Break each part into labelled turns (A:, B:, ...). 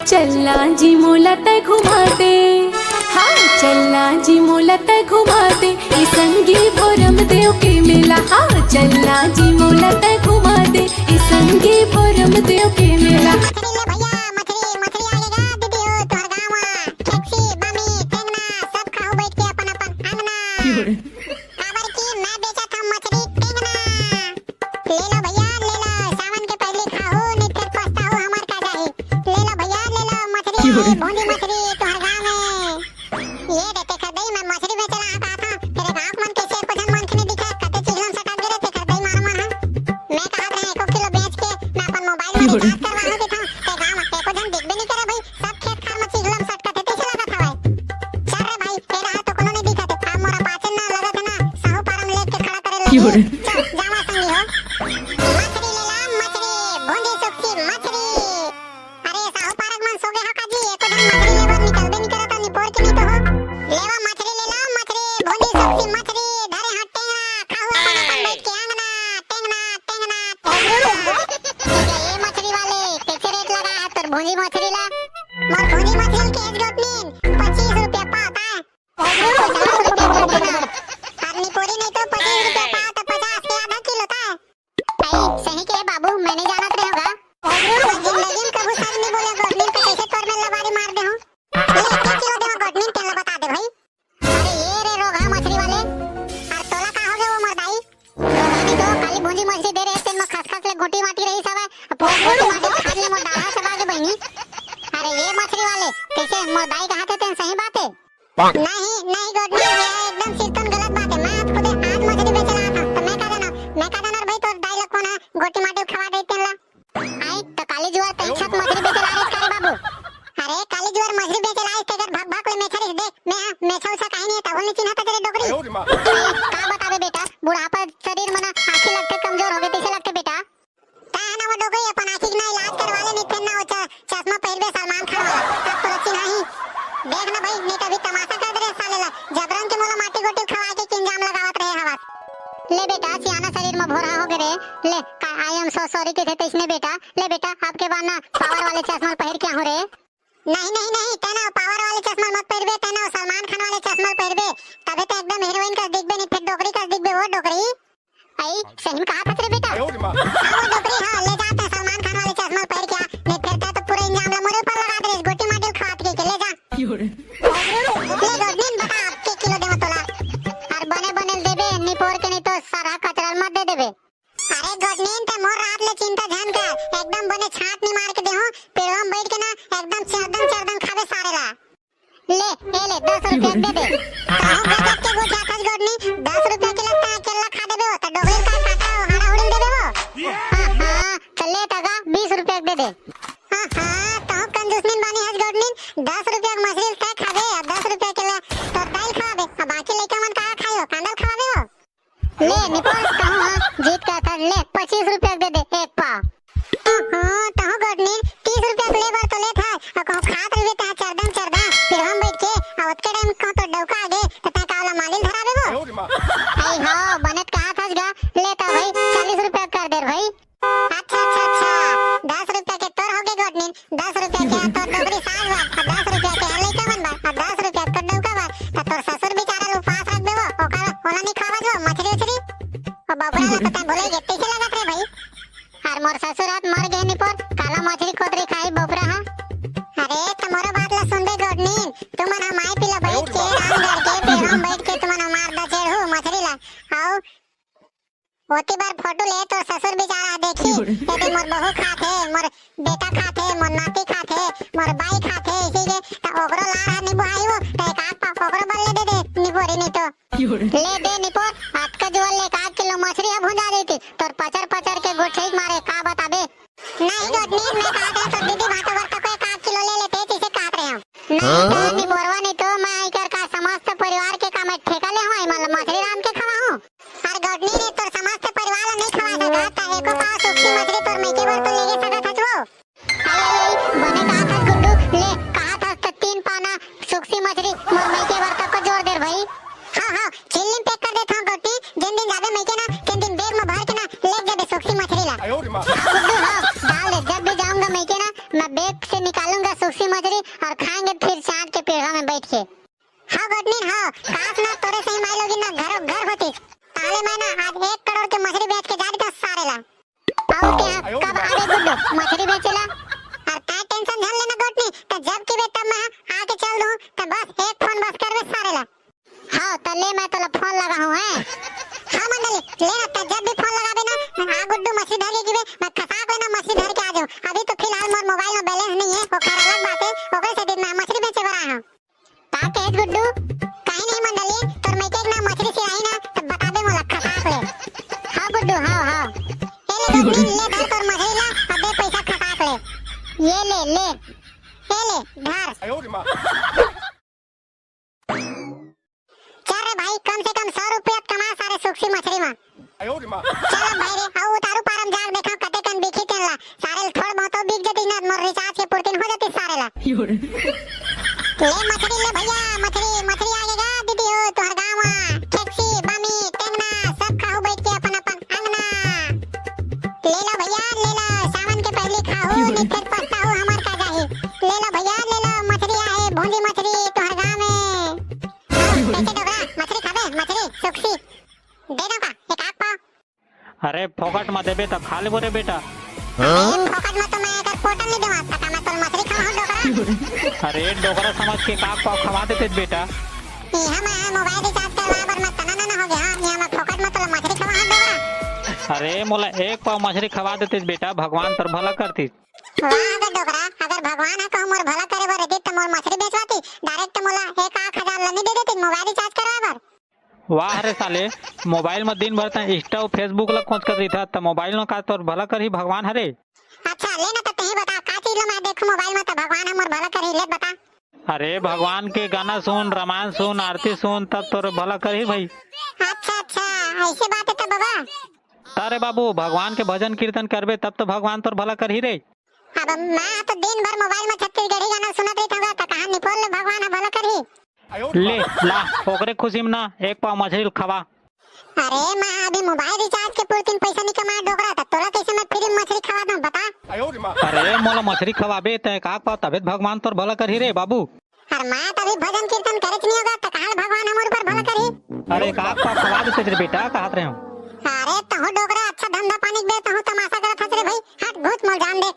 A: चलना जी मोला तय घुमा दे, हाँ चलना जी मोला तय घुमा दे, ई संगी भोरम देव के मेला। हाँ चलना जी मोला तय घुमा दे, ई संगी भोरम देव के मेला।
B: भोंदी मछली तोहर गांव में ये देते खदई मैं मछली बेचला आता था तेरे गांव मन के से कुछ मन खने दिखा कते चिगलम सटा गिरे ते खदई मार मार मैं कहा रहे 1 किलो बेच के मैं अपन मोबाइल में रिचार्ज करवा होती था ते गांव में एको जन दिखबे नहीं करे भाई सब खेत खार में चिगलम सट कते ते चला था भाई चल रे भाई तेरा हाथ तो कोनो नहीं दिखा ते काम मोरा पाचन ना लगत ना साहू पारम लेके खड़ा करे लगे चल जावा संगी हो मछली ले ला मछली भोंदी सुखी मछली अरे साहू पारक मन सोगे हा काजी एको जन मछली लेवर निकलबे नहीं करता नि पोर के नहीं तो हो लेवा मछली ले ला मछली भोंदी सुखी मछली धरे हाथ टेंगना खाओ अपन बैठ के आंगना टेंगना ये मछली वाले कैसे रेट लगा है तोर भोंदी मछली ला मोर भोंदी मछली के एज गोटनीन 25 रुपया पाता है 50 रुपया कर देना आदमी पूरी नहीं तो 25 रुपया पाता 50 के आधा किलो था भाई सही के बाबू मैंने जानत रहेगा जिंदगी में कभी सर नहीं बोले गोटनीन पे कैसे तोर में लबाड़ी मार दे हूं ले 1 किलो दे गोटनीन तेल बता दे भाई अरे ये रे रोगा मछली वाले और तोला का हो गए वो मरदाई रोगानी तो खाली भूंजी मछली दे रहे तेल में खस ले घोटी माटी रही सब पूरी माटी खा ले मोर डाला चबा दे बहनी अरे ये मछली वाले कैसे मरदाई कहाते थे सही बात है नहीं गोटनीन ये एकदम सिर्तन गलत बात है मैं खुद आज मछली बेच रहा था तो मैं का देना भाई तो डाई लखो ना गोटी माटी खवा दे तेल आई तो काली जुआर पैछत मछली बेच रहा है करे बाबू अरे काली जुआर मछली बेच रहा है तेरे भाग भाग ले मेछरी देख मैं छौसा काहे नहीं था बोलने चिन्ह तेरे डोकरी का बतावे बेटा बुढ़ापा शरीर मना आंखें लगते कमजोर हो गए कैसे लगते बेटा ता है ना वो डोकरी अपन आंखी ना इलाज करवा ले नहीं फिर ना हो चश्मा पहनबे सलमान खान वाला तब तो अच्छी नहीं देख ना भाई नहीं तो अभी तमाशा कर दे रे साले ला जबरन के मोला माटी गोटी खवा के किंजाम लगावत रहे हवा ले बेटा सियाना शरीर में भोरा हो गए ले आई एम सो सॉरी के थे इसने बेटा ले बेटा आपके बाद ना पावर वाले चश्मा पहन क्या हो रे नहीं तना पावर वाले चश्मा मत पहनबे तना सलमान खान वाले चश्मा पहनबे तबे तो एकदम हीरोइन का दिखबे नहीं फिर डोकरी का दिखबे वो डोकरी आई सही में कहा था रे बेटा वो डोकरी हां ले जाते सलमान खान वाले चश्मा पहन के नहीं फिर तो पूरा इंजाम ला मोरे ऊपर लगा दे गोटी माटी खात के ले जा ले गोटनीन बता आपके किलो देवा तोला और बने देबे नहीं पोर के नहीं तो सारा कचरा मत दे देबे अरे गोटनीन ते मोर रात ले चिंता ध्यान का एकदम बने छाट नहीं मार के देहो पेड़वा में बैठ के ना एकदम चरदन खावे सारे ला ले 10 रुपया दे दे हम गजब के गो जाता गोटनीन 10 रुपया के लगता है केला खा देबे तो डोगरी का काटा हाड़ा उड़ी देबे वो हां चले तगा 20 रुपया दे दे हां तो कंजूसनीन बानी हज गोटनीन 10 रुपया की मछली का खावे और 10 रुपया के तो दाल खावे और बाकी लइका मन का खायो कांदल खावे वो ले निपोल कहूं जीत का था ले 25 रुपया दे दे एक पाव हां तो गोटनीन 30 रुपया लेबर तो ले था और कहूं खात रहे ता चरदा फिर हम बैठ के आवत के टाइम को तो डौका आगे तो ता कावला मालिल धरावे वो आई हो बनत कहा था गा लेता भाई 40 रुपया कर दे भाई अच्छा 10 रुपया के तोर हो गए गोटनीन 10 रुपया के तो डोगरी साज बात 10 रुपया के लइका मन बात 10 रुपया तो डौका बात तो तोर ससुर बेचारा लो पास रख देबो ओकरा ओला नहीं खावा जो मछली और बाबरा ला पता भूले गए कैसे लगा रे भाई हर मोर ससुर हाथ मर गए नहीं पर काला मछली कोतरी खाई बबरा हां अरे तुम्हारा बात ला सुन दे गोटनीन तुम ना माई पिला बैठ के राम घर के पे हम बैठ के तुम ना मार दा चेड़ हो मछली ला आओ होती बार फोटो ले तो ससुर बेचारा देखी यदि मोर बहू खात है मोर बेटा खात है मोर नाती खात है मोर बाई खात है इसीलिए तो ओकरो ला नहीं बुहाई हो तो एक आध पाव ओकरो बल ले दे निपोरी नहीं तो ले दे निपोर हाथ का जुअल ले 1 किलो मछली अब भुजा देती तोर पचर के गोठे मारे का बताबे नहीं गोटनीन मैं काट रहा तो दीदी भाटा वर्ता को 1 किलो ले लेते जिसे काट रहे हम नहीं निपोरवा नहीं तो मैं आकर का समस्त परिवार के काम ठेका ले हूं मतलब मछली राम के खवा हूं और गोटनीन ने तोर समस्त परिवार नहीं खवा सका ता एको पाव सुखी मछली तोर मैं के बार तो लेके सका था वो बने कहा था गुड्डू ले कहा था तो 3 पाना सुखी मछली मोर मैं के बार तक को जोड़ दे भाई हां चिल्ली पैक कर देता हूं गोटी जिन दिन जावे मैं के ना तीन दिन बैग में भर के ना ले जाबे सुखी मछली ला गुड्डू हां डाल दे जब भी जाऊंगा मैं के ना मैं बैग से निकालूंगा सुखी सूखी मछली और खाएंगे फिर चांद के पेड़ों में बैठ के। हाँ गोटनी हाँ, काश ना तोरे से ही माई लोगी ना घरों घर होती, ताले मैं ना आज 1 करोड़ के मछली बेच के जा देता सारे ला। आओ क्या कब आवे गुड्डू मछली बेचेला, और काय टेंशन झन लेना गोटनी, तो जब की बे तब मैं आके चल दूं, तो बस एक फोन बस करवे सारे ला। हाँ तो ले मैं तो फोन लगा हूँ है। हाँ मंडली लेना, तो जब भी फोन लगाबे ना आ गुड्डू मछली धर के गिवे, मैं खसाक लेना मछली धर के आ जाऊं। अभी तो फिलहाल मोर मोबाइल में बैलेंस नहीं है, वो खैर अलग बात है, ओकरे से दिन मैं मछली बेचे बर आया हूं। का कहे गुड्डू कहीं नहीं मंडली, तोर मैं के ना मछली से आई ना तो बता दे मोला खसाक ले। हाँ गुड्डू हाँ हाँ, ए ले गोटनी ले धर तोर मछली ला, अबे पैसा खसाक ले, ये ले ले ए ले धर। चल रे भाई कम से कम 100 रुपया कमा सारे सूखी मछली में। चल भाई रे आओ उतारू पारम जाग देखो कते कन बिखी तेला, सारे थोड़ बहुत बिक जती ना मोर रिचार्ज के पूर्तिन हो जती सारे ला। ले मछली ले भैया, मछली मछली आएगा दीदी हो तोहर गांव में, खेकसी बमी टेंगना सब खाओ बैठ के अपन अपन अंगना। ले लो भैया ले लो, सावन के पहले खाओ नहीं फिर पछताओ हमार का जाही। ले लो भैया ले लो, मछली आए भूंजी मछली तोहर गांव में। कैसे डोगरा मछली खाबे, मछली सुखसी दे दो का एक आग पाव।
C: अरे फोकट में देबे तो खा लेबो रे बेटा।
B: फोकट में तो मैं अगर पोटल नहीं देवा सका, मैं तो मछली खाऊं डोगरा।
C: अरे डोगरा समझ के काक पाव खवा देते बेटा।
B: यहां मैं मोबाइल रिचार्ज करवा बर मैं तना ना हो गया, यहां मैं फोकट में तो मछली खावा डोगरा।
C: अरे मोला 1 पाव मछली खवा देते बेटा, भगवान तर भला करती।
B: वाह अगर डोगरा, अगर भगवान है कहूं मोर भला करे बर देती तो मोर मछली बेचवाती, डायरेक्ट मोला 1,00,000 लनी दे देती मोबाइल रिचार्ज करवा बर।
C: वाह रे साले, मोबाइल में दिन भर इंस्टा और फेसबुक ला खोज कर रही था, तो मोबाइल में का तोर भला कर ही भगवान हरे।
B: अच्छा लेना तो तही बता का चीज ला मैं देखूं मोबाइल में तो भगवान है मोर भला कर ही, ले बता।
C: अरे भगवान के गाना सुन, रामायण सुन, आरती सुन, तब तोर भला कर ही भाई।
B: अच्छा अच्छा ऐसे बात है तो बाबा।
C: तारे बाबू भगवान के भजन कीर्तन करबे तब तो भगवान तोर भला कर ही रे।
B: अब मैं तो दिन भर मोबाइल में छत्तीसगढ़ी गाना सुनत रही था, तो कहां निपोल ले भगवान है भला कर ही।
C: ले ला ओकरे खुशी में ना 1 पाव मछली खवा।
B: अरे मैं अभी मोबाइल रिचार्ज के पूरे दिन पैसा नहीं कमा डोगरा, तो तोरा कैसे मैं फ्री में मछली खवा दूं बता।
C: अरे मोला मछली खवाबे तो 1 पाव तबे भगवान तोर भला कर ही रे बाबू।
B: और मैं तो अभी भजन कीर्तन करे नहीं होगा, तो कहां भगवान हमारे ऊपर भला कर ही।
C: अरे 1 पाव खवा देते रे बेटा, कहत रहे हो।
B: अरे तहु डोगरा अच्छा धंधा पानी बे तहु तमाशा करत हस रे भाई, हट भूत मोल जान दे।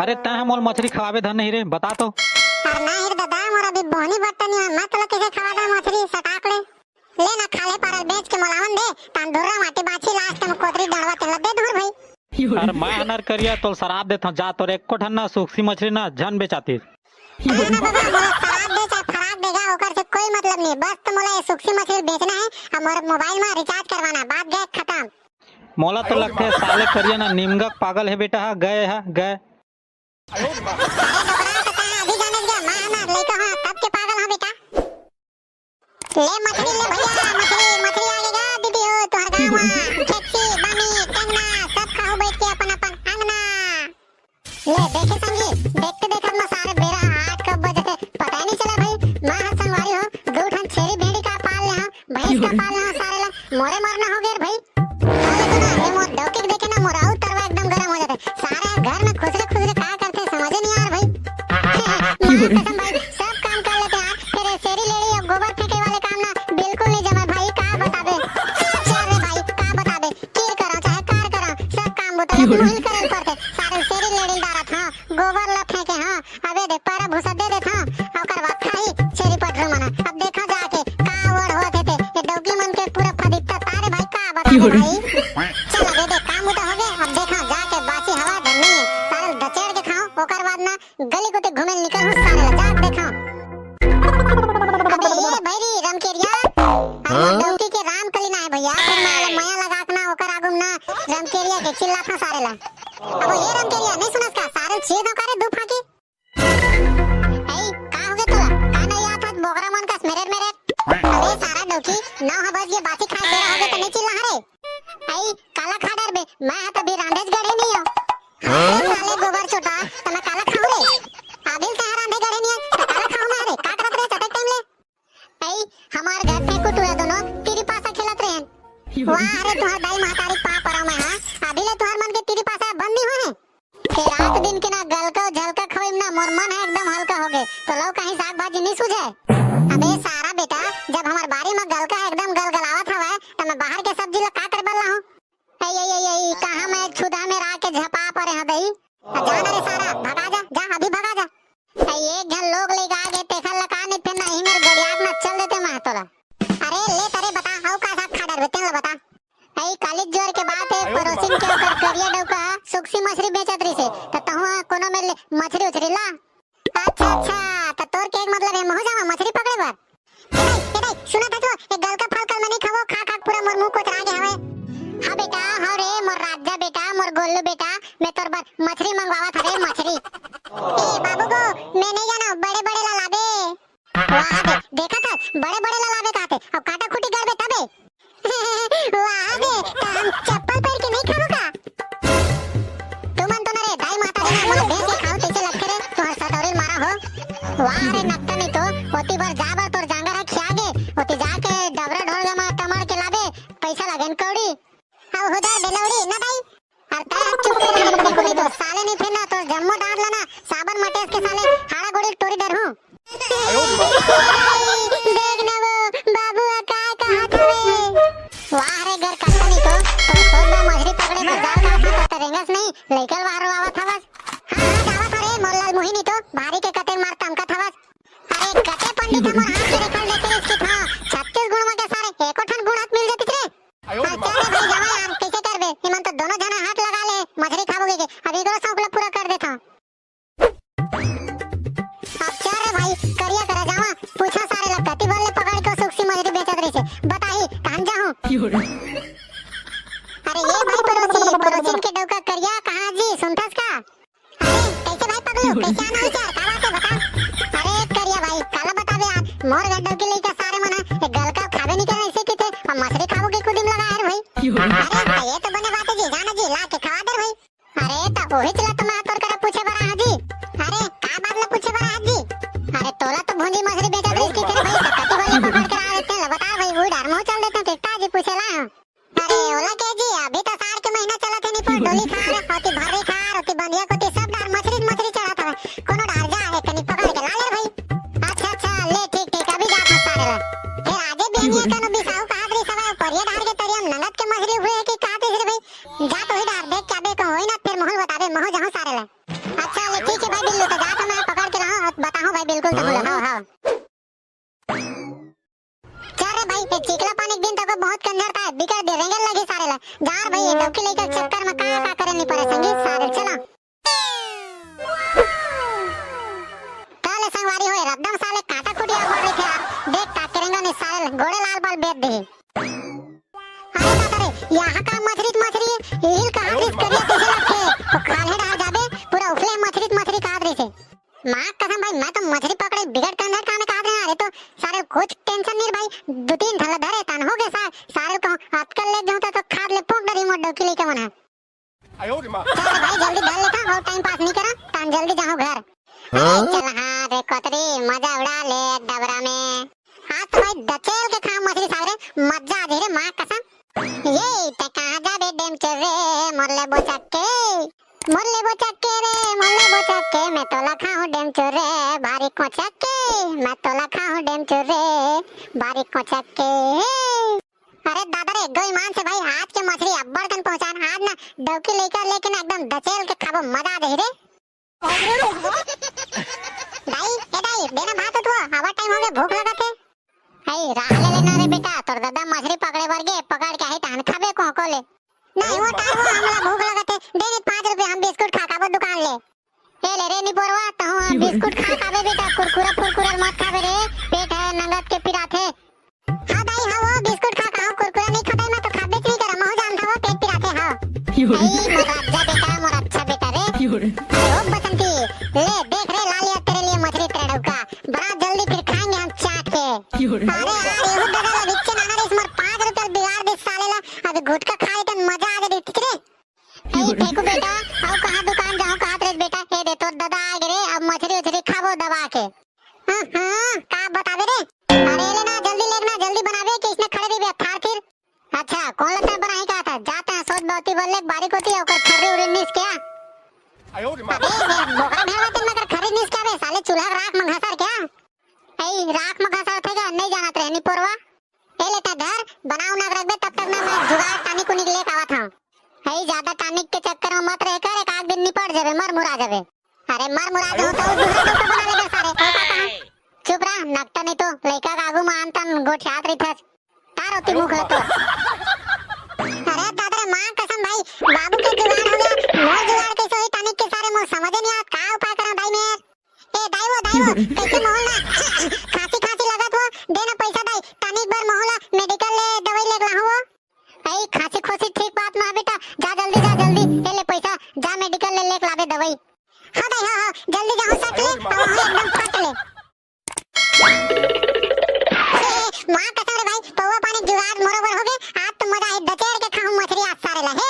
C: अरे तय मोल मछली खवाबे धन नहीं रे, बता तो।
B: और ना हिर दादा मोर अभी बोनी बटनी है, मैं तो कैसे खवा दा मछली सटाक ले। ले ना खाले पारल बेच के मोलावन दे, तंदूरा माटी बाछी लास्ट में कोतरी डलवा तेल दे दूर भाई।
C: अरे मैं अनर करिया तो शराब देता जा, तोर 1 ठन ना सूखी मछली ना झन बेचाती।
B: ना बाबा मोला शराब दे चाहे फराब देगा ओकर से कोई मतलब नहीं, बस तो मोला ये सूखी मछली बेचना है और मोर मोबाइल में रिचार्ज करवाना, बात गए खत्म।
C: मोला तो लगते है साले करिया ना निमगक पागल है बेटा, गए है गए।
B: अरे डोगरा तो कहां अभी जाने गया, मैं ना लइका हां तब के पागल हां बेटा। ले मछली ले भैया, मछली मछली आएगा दीदी हो तोहर गांव में, खेकसी बमी टेंगना सब खाओ बैठ के अपन अपन अंगना। ले देखे संगी देखते देखते मैं सारे बेरा 8 कब बजे थे पता ही नहीं चला भाई। मैं हर संगवारी हो 2 ठन छेरी भेड़ी का पाल ले हां, भैंस का पाल ले हां, सारे ला मोरे मरना हो गए भाई। अरे तो ना ये मोर डोके देखे ना मोर आउ तरवा एकदम गरम हो जाते, सारे घर में खुसरे का करते समझ नहीं आ रहा भाई। कसम भाई सब काम कर लेते हैं, फिर शेरी लेड़ी और गोबर फेंके वाले काम ना बिल्कुल नहीं जमा भाई, का बता दे। चल रे भाई का बता दे, कीर करो चाहे कार करो सब काम बता दे, मुहिल करे पड़ते सारे शेरी लेड़ी डारत हां, गोबर ला फेंके हां, अबे दे पारा भूसा दे देत हां, ओकर बाद खाई शेरी पटरू मना। अब देखो जाके का वड़ होते थे ये डौगी मन के पूरा फदिकता तारे भाई, का बता दे भाई। चल अबे दे काम तो हो गए, अब देखो जाके बासी हवा धरनी है, सारे दचेड़ के खाओ, ओकर बाद ना गली को ते घूमे निकल हूं सारे ला जाके देखो। अबे ये भैरी रमकेरिया हम डौकी के राम कली ना है भैया, फिर माया लगा के ना ओकर आगुम ना रमकेरिया के चिल्ला था सारे ला। अब ये रमकेरिया नहीं सुनस का सारे चीर दो करे दू फाकी। ए का हो गया तोला, का नहीं आता बोगरा मन का मेरे अबे सारा डौकी 9 बज गए बासी खाए तेरा हो गया तो नहीं चिल्ला हरे। ए काला खा डर बे, मैं तो भी रांधेज गड़े नहीं हो, साले गोबर छोटा तो मैं काला खाऊ रे, आबिल का रांधे गड़े नहीं है तो काला खाऊ मैं रे, का करत रे चटक टाइम ले। ए हमार घर पे कुटुआ दोनों तेरी पासा खेलत रहे हैं। वाह अरे तुहार दाई महतारी पा परा में हां, अभी ले तुहार मन के तेरी पासा बंद नहीं होए, फिर रात दिन के ना गलका झलका खइम ना मोर मन है एकदम हल्का हो थे तो लौ कहीं साग भाजी नहीं सूझे। अबे सारा बेटा, जब हमार बारी में गलका एकदम गलगलावत हवा तो मैं बाहर के सब्जी ला का कर बल्ला हूं। ए कहां मैं छुदा में रा के झपा परे ह दई। जा ना रे सारा, भगा जा, जा अभी भगा जा। एक जन लोग ले आगे तेखा लगा नहीं फिर नहीं मेरे गड़ियात में चल देते मैं तोला। अरे ले तरे बता हाउ का साग खा डर बेते ला बता। काली जोर के बात है पड़ोसिन के ओकर करिया डौका सुक्सी मछली बेचत रही से त तहुआ कोनो में मछली उछरी ला। अच्छा त तोर के एक मतलब है महु जावा मछली पकड़े बर। ए सुना था तो एक गल का फल कल में नहीं खावो, खा पूरा मोर मुंह को चढ़ा के हवे। हां बेटा, हां रे मोर राजा बेटा, मोर गोल्लू बेटा, मैं तोर बर मछली मंगवावा था रे मछली। ए बाबू को मैं नहीं जाना, बड़े ला लाबे। वाह बे, देखा था बड़े ला लाबे कहते अब काटा खुटी गड़बे तबे। वाह बे, तो हम चप्पल पहन के नहीं खाओ का? तू मन तो ना रे दाई माता जी ने मोला भेज के खाओ कैसे लगते रे तो हर सटोरी मारा हो। वाह रे नक्का नहीं तो ओती बार जाबर तोर जांगर है खियागे ओती जाके डबरा ढोल जमा टमार के लाबे पैसा लगन कौड़ी। अब हो जा बेलौड़ी ना दाई। और तेरा चुप कर हम को नहीं तो साले नहीं फिरना तो जम्मो डाल लेना साबन मटेस के साले हाड़ा गोड़ी टोरी डर हूं। देख ना वो बाबू का कहा था वे। वाह रे घर कट्टा नहीं तो सोच में मछली पकड़े पर जाल का था तरेंगस नहीं लेकर बाहर आवा था बस। हां जावा था रे मोरलाल मुही नहीं तो भारी के कते मार तमका था बस। अरे कते पंडित हमर हाथ के रेखल देते इसकी था 36 गुण में के सारे एको ठन गुण हाथ मिल जाती रे। चल भाई जावा यार कैसे करबे इमन तो दोनों जना हाथ लगा ले मछली खाओगे के अभी को सौंकला पूरा कर देता। अब चल रे भाई करिया करा जावा पूछा सारे ला कति बोल ले पकड़ के सुक्सी मछली बेचत रही से बताई कहां जाऊं। अरे ये भाई पड़ोसिन के डौका करिया कहां जी सुनथस का। अरे कैसे भाई पगलू कैसे आना विचार का बात है बता। अरे करिया भाई काला बतावे यार मोर गड्ढो के लेके सारे मना एक गल का खावे नहीं करे ऐसे किथे और मछली खाओ के कुदिम लगा है भाई। अरे ये तो बने बात है जी जाना जी ला के खवा दे भाई। अरे तो ओही चला तो मैं तोर करा पूछे बरा हाजी। अरे का बात ला पूछे बरा हाजी। अरे तोला तो भूंजी मछली बेचत रही इसकी तेरे भाई कति बोले पकड़ के आ देते ला बता भाई वो डर मोह चल देते टिकटा जी पूछेला। अरे ओला के जी अभी तो सार के महीना चला थे नहीं पर डोली खार होती भरे खार होती बंदिया कोती सब डार मछली चढ़ा था कोनो डार जा है कनी पकड़ के ला ले भाई। अच्छा ले ठीक अभी जा था सारे ला फिर आजे बेनिया कनो बिसाऊ का हादरी सवा परिया डार के तरियम नंगत के मछली हुए कि काते रे भाई जा तो ही डार देख के अबे को होई ना फिर मोहल बतावे मोह जहां सारे ला। अच्छा ले ठीक है भाई बिल्लू तो जा तो मैं पकड़ के रहा बताऊं भाई बिल्कुल तो बोला हां चल रे भाई चिकला पानी के दिन तक बहुत कंजर था बिकर दे रेंगे लगी सारे ला जार भाई ये डबकी लेकर चक्कर में का करे नहीं पड़े संगी सारे चला काले संगवारी होए रद्दम साले काटा कुटिया बोल रहे थे यार देख का करेंगे नहीं साले घोड़े लाल बाल बेच दे। अरे दादा रे यहां का मछली हिल कहां रिस करिया कैसे रखे वो खाले डाल जाबे पूरा उफले मछली कहा रही से मां कसम भाई मैं तो मछली पकड़े बिगड़ कंधर काने कहा रहे अरे तो सारे कुछ टेंशन नहीं भाई दो तीन थला धरे तन हो गए सारे को अटकल ले जाऊं तो खाद ले पोक डरी मोड़ डोकी लेके मना। चल भाई जल्दी धर लेता और टाइम पास नहीं करा टाइम जल्दी जाओ घर। चल हां रे कोतरी मजा उड़ा ले डबरा में हां तो भाई दचेल के खा मछली सारे मजा आ रे मां कसम ये ते कहां जा बे डेम चरे मोरले बोचक्के रे मोरले बोचक्के मैं तोला खाऊं डेम चरे भारी कोचक्के मैं तोला खाऊं डेम चरे भारी कोचक्के। अरे दादा रे गो ईमान से भाई आज के मछली अब्बड़ कन पहुंचान आज ना डौकी लेकर लेकिन एकदम दचेल के खाबो मजा दे रे। दाई देना भात तो हवा टाइम हो गया भूख लगा थे। हाय राह ले लेना रे बेटा तोर दादा मछली पकड़े वर गे पकड़ के आई तान खाबे को ले नहीं वो टाइम हो हमला भूख लगा थे देने 5 रुपए हम बिस्कुट खा खाबो दुकान ले ए ले रे नी पोरवा तो बिस्कुट खा खाबे बेटा कुरकुरा मत खाबे रे पेट है नंगत के पिरा थे। हां दाई हां वो बिस्कुट खा खाओ कुरकुरा नहीं खाता मैं तो खाबे नहीं करा महो जान था वो पेट पिरा थे हां मोरा बेटा मोरा अच्छा बेटा रे ओ बसंती ले देख रे लालिया तेरे लिए मछली ट्रेडौका बड़ा जल्दी फिर खाएंगे हम चाट के। अरे यार ये दादा ला बिच्चे नाना रे इसमर 5 रुपए बिगाड़ दे साले ला अब गुटका खाए तो मजा आ जाए ठीक रे। ए देखो बेटा आओ कहां दुकान जाओ कहां रे बेटा ए दे तो दादा आ गए अब मछली खाबो दबा के। हां का बतावे रे अरे लेना जल्दी बनावे कि इसने खड़े भी थार फिर। अच्छा कौन लगता बनाई का था जाते हैं सोच बहुती बोल ले बारीक होती है ओकर खरी उड़निस क्या अबे बोकरा भेड़ा ते मगर खरी निस क्या रे साले चूल्हा का राख में घसर क्या ऐ राख में घसर थे क्या नहीं जानत रे नी पोरवा ए लेता धर बनाऊ ना रख दे तब तक ना मैं जुगाड़ टानिक को निकले आवत हूं ऐ ज्यादा टानिक के चक्कर में मत रह कर एक आध दिन निपट जावे मर मुरा जावे अरे मर मुरा जाओ तो दूसरा दोस्त बना ले सारे चुप रहा नकटा नहीं तो लड़का का आगू मान तन गोठियात रही था तार होती मुख है तो अरे दादा रे मां कसम भाई बाबू के जुगाड़ हो गया मोर जुगाड़ कैसे हुई टानिक के सारे मोर समझ नहीं आत का उपाय करा दाई में ए दाईवो कैसे मोहल ना खांसी लगत हो देना पैसा दाई टानिक बर मोहला मेडिकल ले दवाई ले ला हो आई खांसी खोसी ठीक बात ना बेटा जा जल्दी ए ले पैसा जा मेडिकल ले लेके लावे दवाई हां दाई हां जल्दी जाओ सट ले और एकदम फट ले मां कसम रे भाई पौवा पानी जुगाड़ बरोबर हो गए आज तो मजा है दचेर के खाऊं मछली आज सारे ला हे